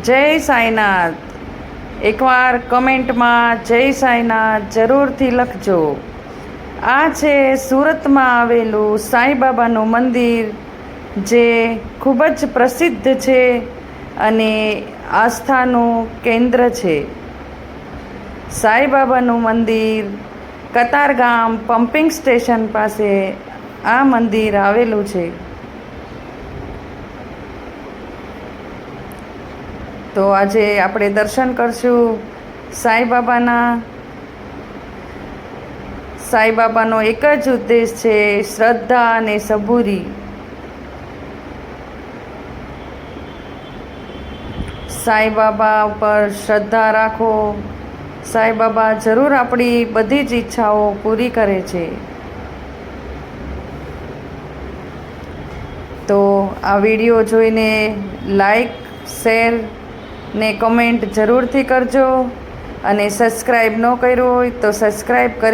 જય સાંઈનાથ. એકવાર કમેન્ટમાં જય સાંઈનાથ જરૂરથી લખજો. આ છે સુરતમાં આવેલું સાંઈબાબાનું મંદિર, જે ખૂબ જ પ્રસિદ્ધ છે અને આસ્થાનું કેન્દ્ર છે. સાંઈબાબાનું મંદિર કતારગામ પમ્પિંગ સ્ટેશન પાસે આ મંદિર આવેલું છે. તો આજે આપણે દર્શન કરશું સાંઈબાબાના. સાંઈબાબાનો એક જ ઉદ્દેશ છે, શ્રદ્ધા અને સબૂરી. સાંઈબાબા પર શ્રદ્ધા રાખો. સાંઈબાબા જરૂર આપણી બધી જ ઈચ્છાઓ પૂરી કરે છે. તો આ વિડીયો જોઈને લાઈક, શેર ને કમેન્ટ જરૂરથી કરજો, અને સબસ્ક્રાઈબ ન કર્યું હોય તો સબસ્ક્રાઈબ કરી